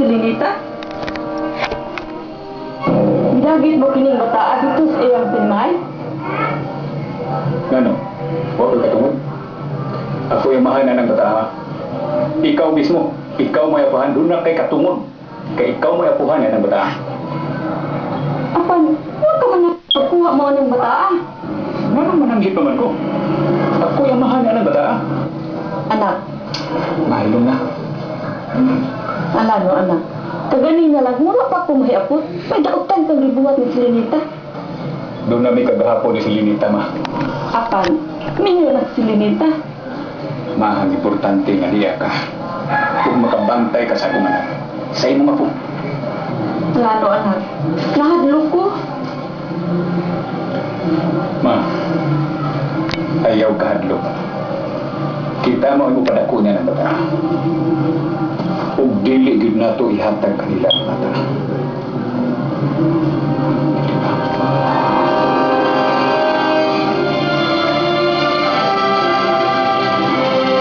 Linita? Gagit mo kining bataa dito sa iyang pinay? Ngano? Huwag ka katungod. Ako yung mahal na ng bata. Ikaw mismo, ikaw may apuhan. Doon na kay katungod. Kay ikaw may apuhan yan ng bata. Apan, huwag ka man na pagkuha mo ng bataa. Ngano mananggit naman ko? Ako yung mahal na ng bata. Anak, Mahal na. anak no anak. Kaganin na lang, mura pa kung mahiapot. May daotan kang gibuhat ni si Linita. Doon na may kagahapon ni si Linita, ma. Apan, minyo na si Linita. Ma, ang importante nga diya ka. Kung makabantay ka sa akong anak, sa imong apo. Lalo anak, nahadlo ko. Ma, ayaw kahadlok. Kita mo yung padako niya ng bata. Ug dili gid nato ihatag kanila ang bata.